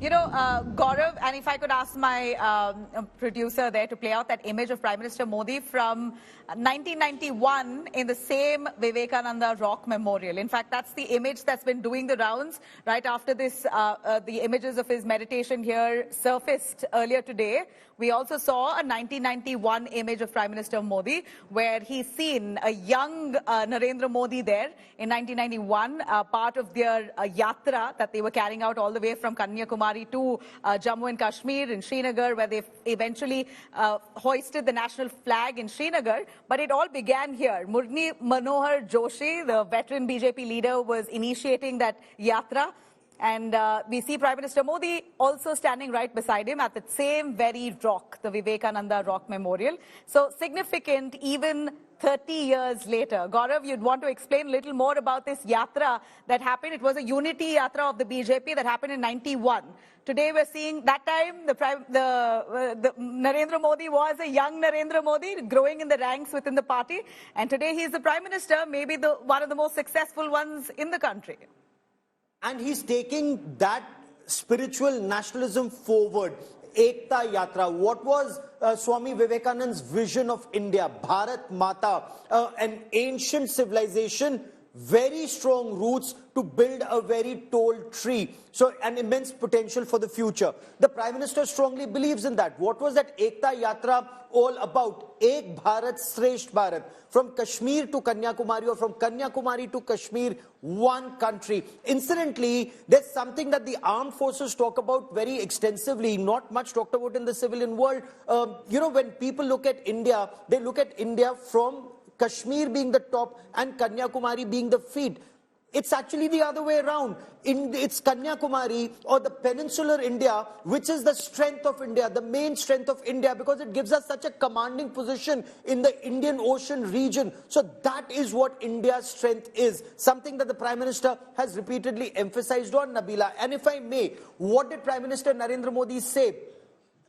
Gaurav, and if I could ask my producer there to play out that image of Prime Minister Modi from 1991 in the same Vivekananda Rock Memorial. In fact, that's the image that's been doing the rounds right after this. The images of his meditation here surfaced earlier today. We also saw a 1991 image of Prime Minister Modi where he's seen a young Narendra Modi there in 1991, part of their yatra that they were carrying out all the way from Kanniyakumari to Jammu and Kashmir in Srinagar, where they eventually hoisted the national flag in Srinagar. But it all began here. Murli Manohar Joshi, the veteran BJP leader, was initiating that yatra. And we see Prime Minister Modi also standing right beside him at the same very rock, the Vivekananda Rock Memorial. So significant even 30 years later. Gaurav, you'd want to explain a little more about this yatra that happened. It was a unity yatra of the BJP that happened in 91. Today we're seeing that time the Narendra Modi was a young Narendra Modi growing in the ranks within the party. And today he's the Prime Minister, maybe one of the most successful ones in the country. And he's taking that spiritual nationalism forward. Ekta Yatra. What was Swami Vivekananda's vision of India? Bharat Mata, an ancient civilization, very strong roots to build a very tall tree. So an immense potential for the future. The Prime Minister strongly believes in that. What was that Ekta Yatra all about? Ek Bharat, Shresht Bharat. From Kashmir to Kanyakumari or from Kanyakumari to Kashmir, one country. Incidentally, there's something that the armed forces talk about very extensively, not much talked about in the civilian world. When people look at India, they look at India from Kashmir being the top and Kanyakumari being the feet. It's actually the other way around. It's Kanyakumari or the peninsular India, which is the strength of India, the main strength of India, because it gives us such a commanding position in the Indian Ocean region. So that is what India's strength is. Something that the Prime Minister has repeatedly emphasized on, Nabila. And if I may, what did Prime Minister Narendra Modi say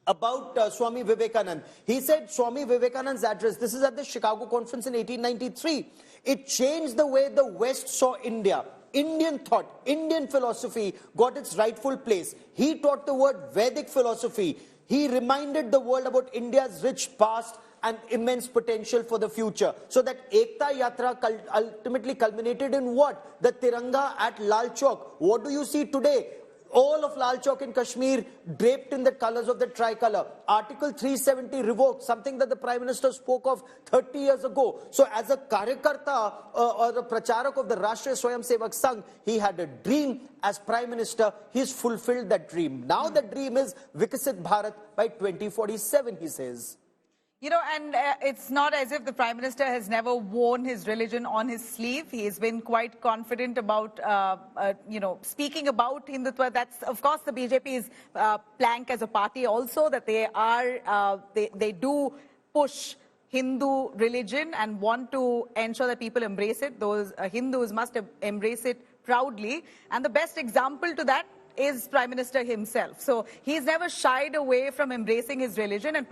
about Swami Vivekananda? He said Swami Vivekananda's address, this is at the Chicago conference in 1893, it changed the way the West saw India. Indian thought, Indian philosophy got its rightful place. He taught the word Vedic philosophy. He reminded the world about India's rich past and immense potential for the future. So that Ekta Yatra ultimately culminated in what? The Tiranga at Lal Chowk. What do you see today? All of Lal Chowk in Kashmir draped in the colors of the tricolor. Article 370 revoked, something that the Prime Minister spoke of 30 years ago. So as a Karyakarta or a Pracharak of the Rashtriya Swayamsevak Sangh, he had a dream. As Prime Minister, he's fulfilled that dream. Now the dream is Vikasit Bharat by 2047, he says. And it's not as if the Prime Minister has never worn his religion on his sleeve. He has been quite confident about, speaking about Hindutva. That's, of course, the BJP's plank as a party also, that they do push Hindu religion and want to ensure that people embrace it. Those Hindus must embrace it proudly. And the best example to that is Prime Minister himself. So he's never shied away from embracing his religion, and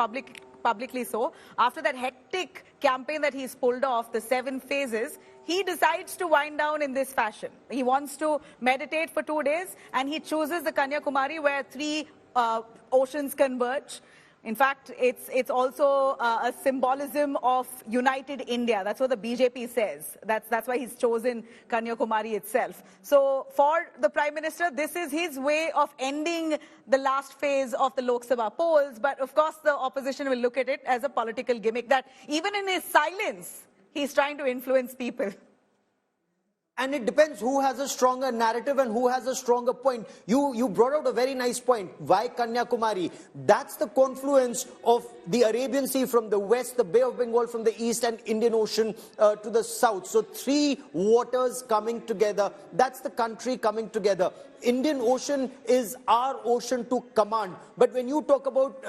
publicly so. After that hectic campaign that he's pulled off, the 7 phases, he decides to wind down in this fashion. He wants to meditate for 2 days, and he chooses the Kanyakumari where 3 oceans converge. In fact, it's also a symbolism of united India. That's what the BJP says. That's why he's chosen Kanyakumari itself. So for the Prime Minister, this is his way of ending the last phase of the Lok Sabha polls. But of course, the opposition will look at it as a political gimmick that even in his silence, he's trying to influence people. And it depends who has a stronger narrative and who has a stronger point. You brought out a very nice point. Why Kanyakumari? That's the confluence of the Arabian Sea from the west, the Bay of Bengal from the east, and Indian Ocean to the south. So 3 waters coming together. That's the country coming together. Indian Ocean is our ocean to command. But when you talk about,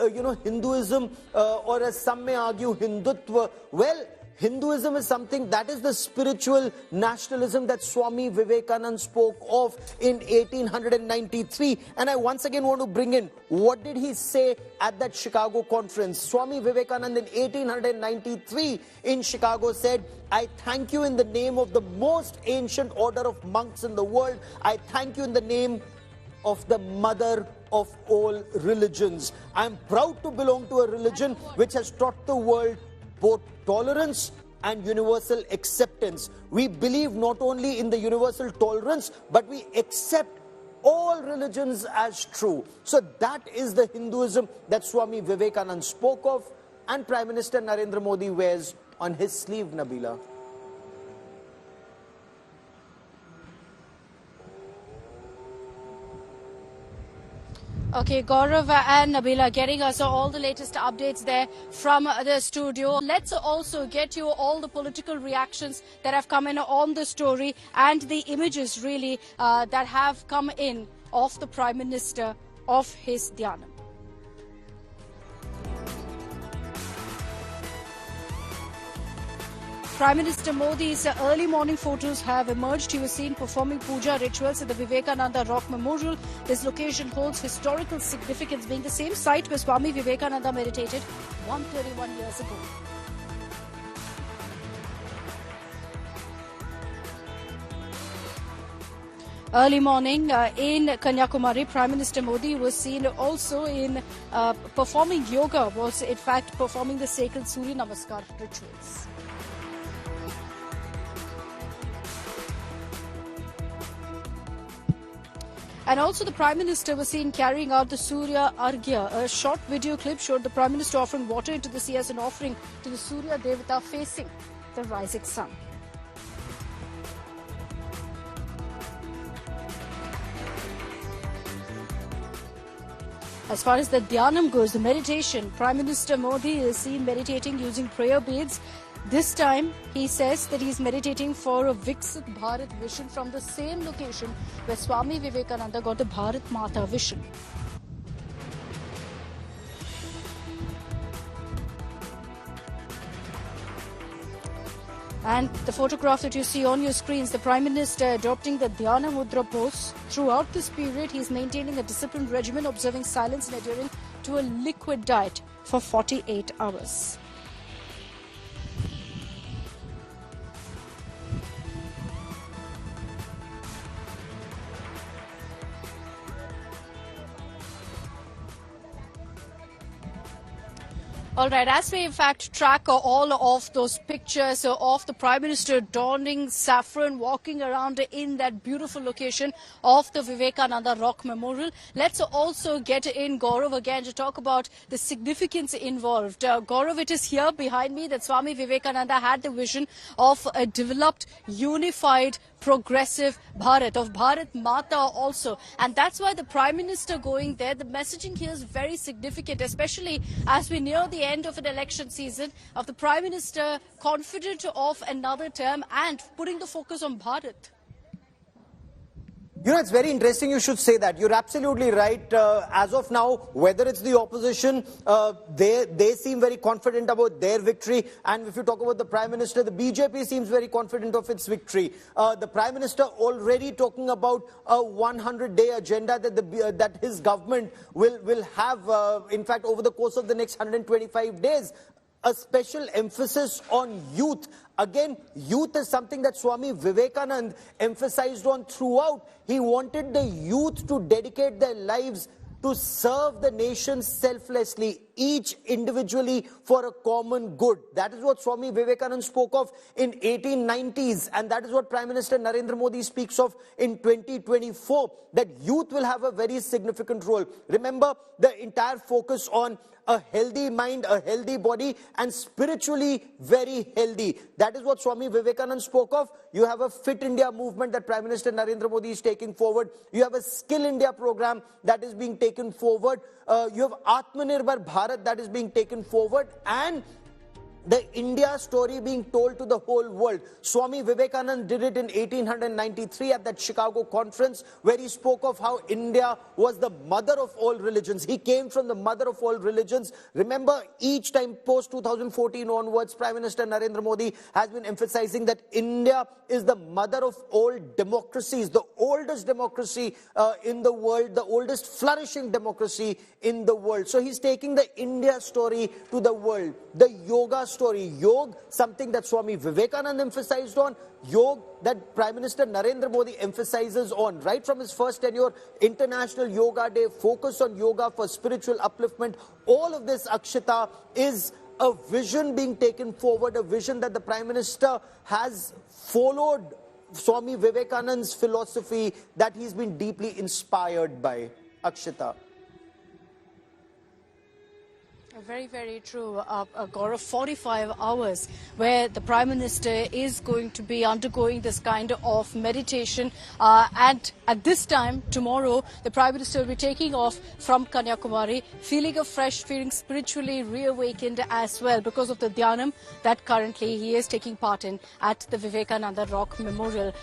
Hinduism, or as some may argue, Hindutva, well, Hinduism is something that is the spiritual nationalism that Swami Vivekananda spoke of in 1893. And I once again want to bring in, what did he say at that Chicago conference? Swami Vivekananda in 1893 in Chicago said, I thank you in the name of the most ancient order of monks in the world. I thank you in the name of the Mother of all religions. I am proud to belong to a religion which has taught the world both tolerance and universal acceptance. We believe not only in the universal tolerance, but we accept all religions as true. So that is the Hinduism that Swami Vivekananda spoke of, and Prime Minister Narendra Modi wears on his sleeve, Nabila. Okay, Gaurav and Nabila getting us all the latest updates there from the studio. Let's also get you all the political reactions that have come in on the story and the images really that have come in of the Prime Minister of his Dhyanam. Prime Minister Modi's early morning photos have emerged. He was seen performing puja rituals at the Vivekananda Rock Memorial. This location holds historical significance, being the same site where Swami Vivekananda meditated 131 years ago. Early morning in Kanniyakumari, Prime Minister Modi was seen also in performing yoga, was in fact performing the sacred Surya Namaskar rituals. And also the Prime Minister was seen carrying out the Surya Arghya. A short video clip showed the Prime Minister offering water into the sea as an offering to the Surya Devata facing the rising sun. As far as the Dhyanam goes, the meditation, Prime Minister Modi is seen meditating using prayer beads. This time, he says that he's meditating for a Viksit Bharat vision from the same location where Swami Vivekananda got the Bharat Mata vision. And the photograph that you see on your screens, the Prime Minister adopting the Dhyana Mudra pose. Throughout this period, he's maintaining a disciplined regimen, observing silence and adhering to a liquid diet for 48 hours. All right, as we in fact track all of those pictures of the Prime Minister donning saffron, walking around in that beautiful location of the Vivekananda Rock Memorial, let's also get in Gaurav again to talk about the significance involved. Gaurav, it is here behind me that Swami Vivekananda had the vision of a developed, unified, progressive Bharat, of Bharat Mata also. And that's why the Prime Minister going there, the messaging here is very significant, especially as we near the end of an election season, of the Prime Minister confident of another term and putting the focus on Bharat. You know, it's very interesting you should say that. You're absolutely right. As of now, whether it's the opposition, they seem very confident about their victory. And if you talk about the Prime Minister, the BJP seems very confident of its victory. The Prime Minister already talking about a 100-day agenda that his government will have, in fact, over the course of the next 125 days. A special emphasis on youth. Again, youth is something that Swami Vivekananda emphasized on throughout. He wanted the youth to dedicate their lives to serve the nation selflessly, each individually for a common good. That is what Swami Vivekananda spoke of in 1890s, and that is what Prime Minister Narendra Modi speaks of in 2024, that youth will have a very significant role. Remember, the entire focus on a healthy mind, a healthy body, and spiritually very healthy. That is what Swami Vivekananda spoke of. You have a Fit India movement that Prime Minister Narendra Modi is taking forward. You have a Skill India program that is being taken forward. You have Atmanirbhar Bharat that is being taken forward. And the India story being told to the whole world. Swami Vivekananda did it in 1893 at that Chicago conference, where he spoke of how India was the mother of all religions. He came from the mother of all religions. Remember, each time post 2014 onwards, Prime Minister Narendra Modi has been emphasizing that India is the mother of all democracies, the oldest democracy in the world, the oldest flourishing democracy in the world. So he's taking the India story to the world. The yoga story. Yoga, something that Swami Vivekananda emphasized on. Yoga that Prime Minister Narendra Modi emphasizes on. Right from his first tenure, International Yoga Day, focus on yoga for spiritual upliftment. All of this, Akshita, is a vision being taken forward, a vision that the Prime Minister has followed Swami Vivekananda's philosophy that he's been deeply inspired by. Akshita. Very, very true, Gaurav. 45 hours where the Prime Minister is going to be undergoing this kind of meditation. And at this time, tomorrow, the Prime Minister will be taking off from Kanniyakumari, feeling afresh, feeling spiritually reawakened as well because of the dhyanam that currently he is taking part in at the Vivekananda Rock Memorial.